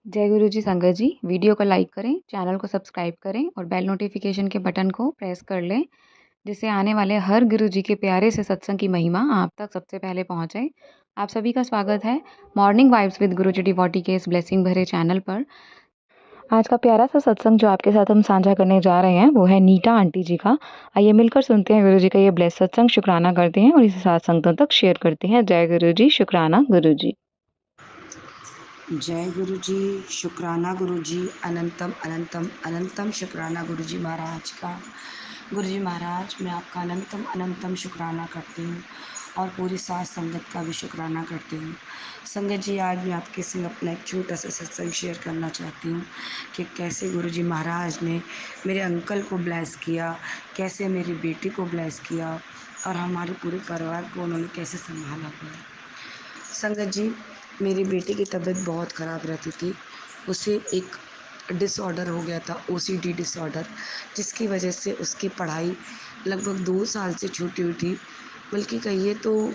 जय गुरु जी संगत जी, वीडियो को लाइक करें, चैनल को सब्सक्राइब करें और बेल नोटिफिकेशन के बटन को प्रेस कर लें, जिससे आने वाले हर गुरु जी के प्यारे से सत्संग की महिमा आप तक सबसे पहले पहुंचे। आप सभी का स्वागत है morning vibes with Guru ji devotee के इस ब्लेसिंग भरे चैनल पर। आज का प्यारा सा सत्संग जो आपके साथ हम साझा करने जा रहे हैं वो है नीता आंटी जी का। आइए मिलकर सुनते हैं गुरु जी का ये ब्लेस सत्संग, शुक्राना करते हैं और इसे साथ संगतों तक शेयर करते हैं। जय गुरु जी, शुक्राना गुरु जी। जय गुरु जी, शुक्राना गुरु जी, अनंतम अनंतम अनंतम शुक्राना गुरु जी महाराज का। गुरु जी महाराज, मैं आपका अनंतम अनंतम शुक्राना करती हूँ और पूरी साथ संगत का भी शुक्राना करती हूँ। संगत जी, आज मैं आपके संग अपना एक छोटा सा सत्संग शेयर करना चाहती हूँ कि कैसे गुरु जी महाराज ने मेरे अंकल को ब्लेस किया, कैसे मेरी बेटी को ब्लेस किया और हमारे पूरे परिवार को उन्होंने कैसे संभाला हुआ है। संगत जी, मेरी बेटी की तबीयत बहुत ख़राब रहती थी। उसे एक डिसऑर्डर हो गया था, ओसीडी डिसऑर्डर, जिसकी वजह से उसकी पढ़ाई लगभग 2 साल से छूटी हुई थी। बल्कि कहिए तो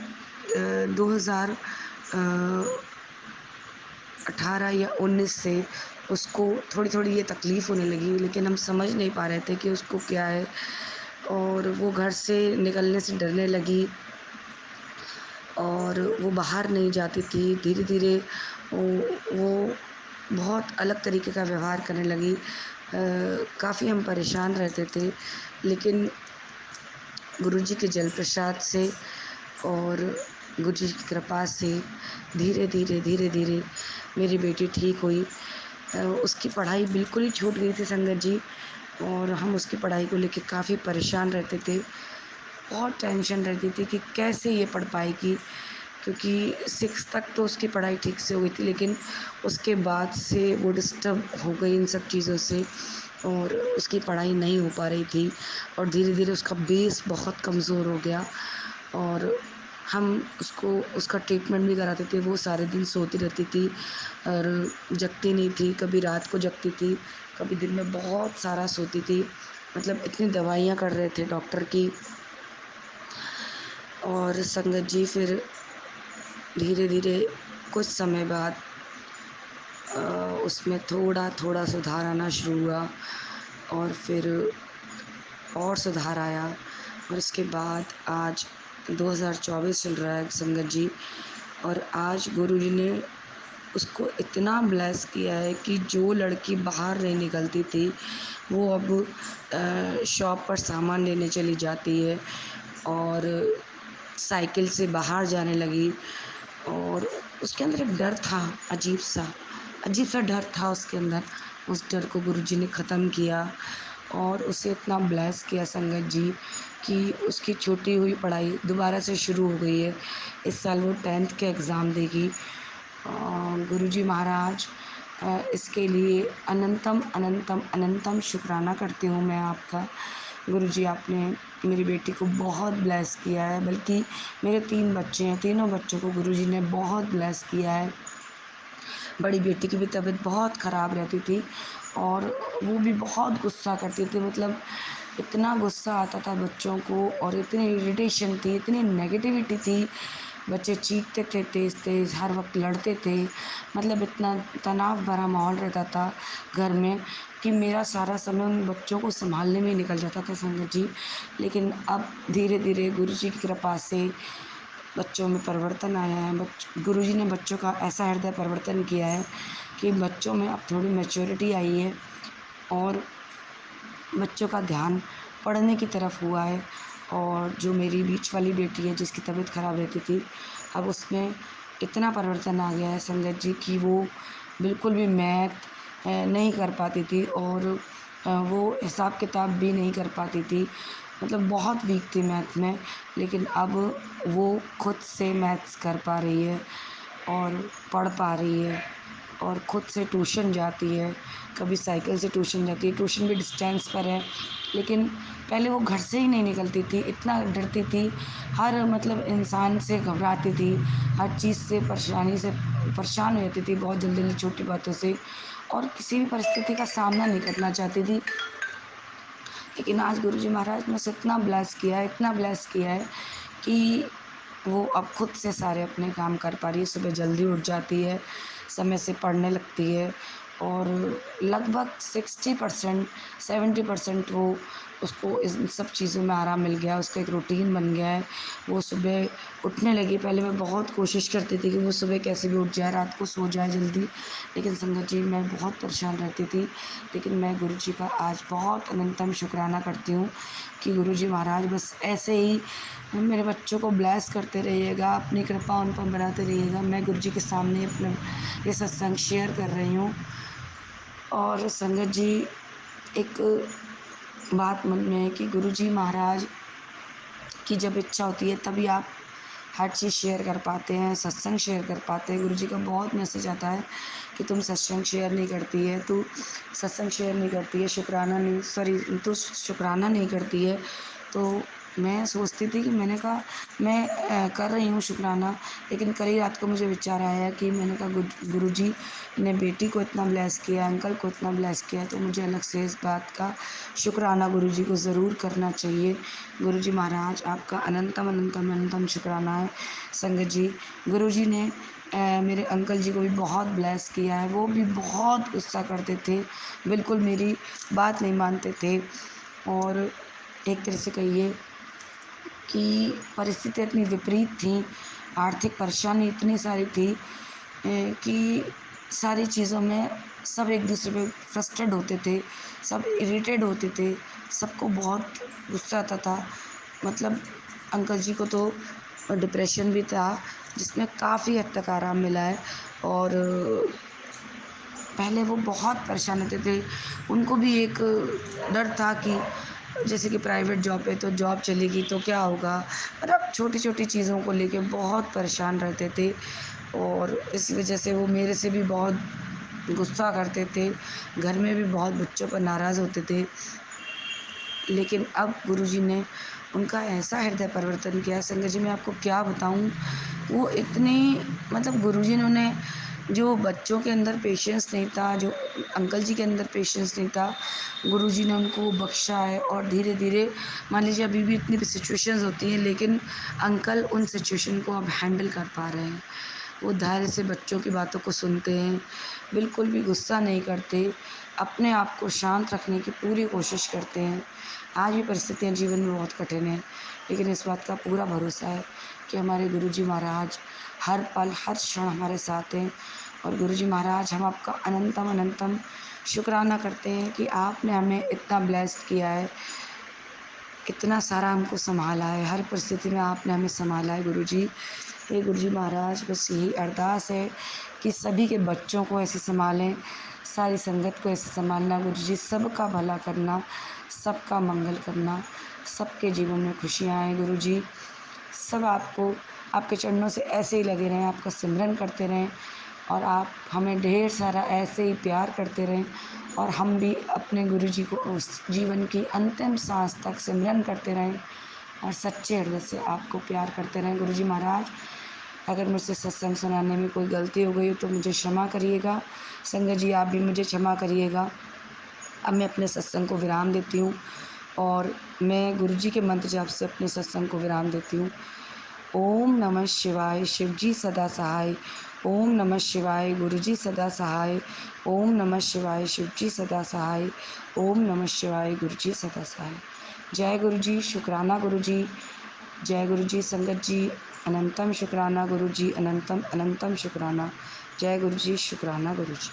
2018 या 19 से उसको थोड़ी-थोड़ी ये तकलीफ़ होने लगी, लेकिन हम समझ नहीं पा रहे थे कि उसको क्या है। और वो घर से निकलने से डरने लगी और वो बाहर नहीं जाती थी। धीरे-धीरे वो बहुत अलग तरीके का व्यवहार करने लगी। काफ़ी हम परेशान रहते थे, लेकिन गुरुजी के जल प्रसाद से और गुरुजी की कृपा से धीरे-धीरे मेरी बेटी ठीक हुई। उसकी पढ़ाई बिल्कुल ही छूट गई थी संगत जी, और हम उसकी पढ़ाई को लेके काफ़ी परेशान रहते थे। बहुत टेंशन रहती थी कि कैसे ये पढ़ पाएगी, क्योंकि 6 तक तो उसकी पढ़ाई ठीक से हुई थी, लेकिन उसके बाद से वो डिस्टर्ब हो गई इन सब चीज़ों से और उसकी पढ़ाई नहीं हो पा रही थी और धीरे-धीरे उसका बेस बहुत कमज़ोर हो गया। और हम उसको उसका ट्रीटमेंट भी कराते थे। वो सारे दिन सोती रहती थी और जगती नहीं थी, कभी रात को जगती थी, कभी दिन में बहुत सारा सोती थी। मतलब इतनी दवाइयाँ कर रहे थे डॉक्टर की। और संगत जी, फिर धीरे-धीरे कुछ समय बाद उसमें थोड़ा-थोड़ा सुधार आना शुरू हुआ और फिर और सुधार आया। और इसके बाद आज 2024 चल रहा है संगत जी, और आज गुरुजी ने उसको इतना ब्लेस किया है कि जो लड़की बाहर नहीं निकलती थी, वो अब शॉप पर सामान लेने चली जाती है और साइकिल से बाहर जाने लगी। और उसके अंदर एक डर था, अजीब सा डर था उसके अंदर। उस डर को गुरुजी ने ख़त्म किया और उसे इतना ब्लेस किया संगत जी कि उसकी छूटी हुई पढ़ाई दोबारा से शुरू हो गई है। इस साल वो 10th के एग्ज़ाम देगी। गुरुजी महाराज, इसके लिए अनंतम अनंतम अनंतम शुक्राना करती हूँ मैं आपका। गुरुजी, आपने मेरी बेटी को बहुत ब्लेस किया है। बल्कि मेरे 3 बच्चे हैं, तीनों बच्चों को गुरुजी ने बहुत ब्लेस किया है। बड़ी बेटी की भी तबीयत बहुत ख़राब रहती थी और वो भी बहुत गुस्सा करती थी। मतलब इतना गुस्सा आता था बच्चों को और इतनी इरिटेशन थी, इतनी नेगेटिविटी थी। बच्चे चीखते थे तेज़-तेज़, हर वक़्त लड़ते थे। मतलब इतना तनाव भरा माहौल रहता था घर में कि मेरा सारा समय उन बच्चों को सँभालने में ही निकल जाता था संगत जी। लेकिन अब धीरे-धीरे गुरुजी की कृपा से बच्चों में परिवर्तन आया है। गुरुजी ने बच्चों का ऐसा हृदय परिवर्तन किया है कि बच्चों में अब थोड़ी मैच्योरिटी आई है और बच्चों का ध्यान पढ़ने की तरफ हुआ है। और जो मेरी बीच वाली बेटी है जिसकी तबीयत ख़राब रहती थी, अब उसमें इतना परिवर्तन आ गया है संगत जी कि वो बिल्कुल भी मैथ नहीं कर पाती थी और वो हिसाब किताब भी नहीं कर पाती थी। मतलब बहुत वीक थी मैथ में, लेकिन अब वो खुद से मैथ्स कर पा रही है और पढ़ पा रही है और खुद से ट्यूशन जाती है। कभी साइकिल से ट्यूशन जाती है, ट्यूशन भी डिस्टेंस पर है, लेकिन पहले वो घर से ही नहीं निकलती थी, इतना डरती थी, हर मतलब इंसान से घबराती थी, हर चीज़ से परेशानी से परेशान हो जाती थी बहुत जल्दी-जल्दी छोटी बातों से और किसी भी परिस्थिति का सामना नहीं करना चाहती थी। लेकिन आज गुरुजी महाराज ने उसे इतना ब्लेस किया है, इतना ब्लेस किया है कि वो अब खुद से सारे अपने काम कर पा रही है। सुबह जल्दी उठ जाती है, समय से पढ़ने लगती है और लगभग 60% 70% वो उसको इन सब चीज़ों में आराम मिल गया, उसका एक रूटीन बन गया है। वो सुबह उठने लगी। पहले मैं बहुत कोशिश करती थी कि वो सुबह कैसे भी उठ जाए, रात को सो जाए जल्दी, लेकिन संगत जी मैं बहुत परेशान रहती थी। लेकिन मैं गुरुजी का आज बहुत अनंतम शुक्राना करती हूँ कि गुरुजी महाराज बस ऐसे ही मेरे बच्चों को ब्लेस करते रहिएगा, अपनी कृपा उन पर बनाते रहिएगा। मैं गुरुजी के सामने अपना ये सत्संग शेयर कर रही हूँ। और संगत जी, एक बात मन में है कि गुरुजी महाराज की जब इच्छा होती है तभी आप हर चीज़ शेयर कर पाते हैं, सत्संग शेयर कर पाते हैं। गुरुजी का बहुत मैसेज आता है कि तुम सत्संग शेयर नहीं करती है, तू सत्संग शेयर नहीं करती है, शुक्राना नहीं, सॉरी, तू शुक्राना नहीं करती है। तो मैं सोचती थी कि मैंने कहा मैं कर रही हूँ शुक्राना, लेकिन कल ही रात को मुझे विचार आया कि मैंने कहा गुरुजी ने बेटी को इतना ब्लेस किया, अंकल को इतना ब्लेस किया, तो मुझे अलग से इस बात का शुक्राना गुरुजी को ज़रूर करना चाहिए। गुरुजी महाराज आपका अनंतम अनंतम अनंतम शुक्राना है। संगत जी, गुरुजी ने मेरे अंकल जी को भी बहुत ब्लेस किया है। वो भी बहुत गुस्सा करते थे, बिल्कुल मेरी बात नहीं मानते थे और एक तरह से कहिए कि परिस्थितियाँ इतनी विपरीत थीं, आर्थिक परेशानी इतनी सारी थी कि सारी चीज़ों में सब एक दूसरे पे फ्रस्ट्रेट होते थे, सब इरिटेट होते थे, सबको बहुत गुस्सा आता था। मतलब अंकल जी को तो डिप्रेशन भी था, जिसमें काफ़ी हद तक आराम मिला है और पहले वो बहुत परेशान होते थे। उनको भी एक डर था कि जैसे कि प्राइवेट जॉब है तो जॉब चलेगी तो क्या होगा? मतलब छोटी-छोटी चीज़ों को लेके बहुत परेशान रहते थे और इस वजह से वो मेरे से भी बहुत गुस्सा करते थे। घर में भी बहुत बच्चों पर नाराज़ होते थे। लेकिन अब गुरुजी ने उनका ऐसा हृदय परिवर्तन किया है, संगत जी मैं आपको क्या बताऊँ, वो इतने मतलब गुरुजी ने उन्हें जो बच्चों के अंदर पेशेंस नहीं था, जो अंकल जी के अंदर पेशेंस नहीं था, गुरुजी ने उनको वो बख्शा है और धीरे-धीरे मान लीजिए अभी भी इतनी सिचुएशंस होती हैं, लेकिन अंकल उन सिचुएशन को अब हैंडल कर पा रहे हैं। वो धैर्य से बच्चों की बातों को सुनते हैं, बिल्कुल भी गुस्सा नहीं करते, अपने आप को शांत रखने की पूरी कोशिश करते हैं। आज भी परिस्थितियाँ जीवन में बहुत कठिन हैं, लेकिन इस बात का पूरा भरोसा है कि हमारे गुरुजी महाराज हर पल, हर क्षण हमारे साथ हैं और गुरुजी महाराज हम आपका अनंतम अनंतम शुक्राना करते हैं कि आपने हमें इतना ब्लेस्ड किया है, इतना सारा हमको सँभाला है, हर परिस्थिति में आपने हमें सँभाला है गुरुजी। हे गुरुजी महाराज, बस यही अरदास है कि सभी के बच्चों को ऐसे सँभालें, सारी संगत को ऐसे सँभालना गुरुजी, सबका भला करना, सबका मंगल करना, सबके जीवन में खुशियाँ आएँ गुरुजी। सब आपको आपके चरणों से ऐसे ही लगे रहें, आपका सिमरन करते रहें और आप हमें ढेर सारा ऐसे ही प्यार करते रहें और हम भी अपने गुरुजी को उस जीवन की अंतिम सांस तक सिमरन करते रहें और सच्चे हृदय से आपको प्यार करते रहें। गुरुजी महाराज, अगर मुझसे सत्संग सुनाने में कोई गलती हो गई हो तो मुझे क्षमा करिएगा। संगत जी आप भी मुझे क्षमा करिएगा। अब मैं अपने सत्संग को विराम देती हूँ और मैं गुरुजी के मंत्र जाप से अपने सत्संग को विराम देती हूँ। ओम नमः शिवाय, शिवजी सदा सहाय। ओम नमः शिवाय, गुरुजी सदा सहाय। ओम नमः शिवाय, शिवजी सदा सहाय। ओम नमः शिवाय, गुरुजी सदा सहाय। जय गुरुजी, शुक्राना गुरुजी। जय गुरुजी, संगत जी अनंतम शुक्राना गुरुजी, अनंतम अनंतम शुक्राना। जय गुरुजी, शुक्राना गुरुजी।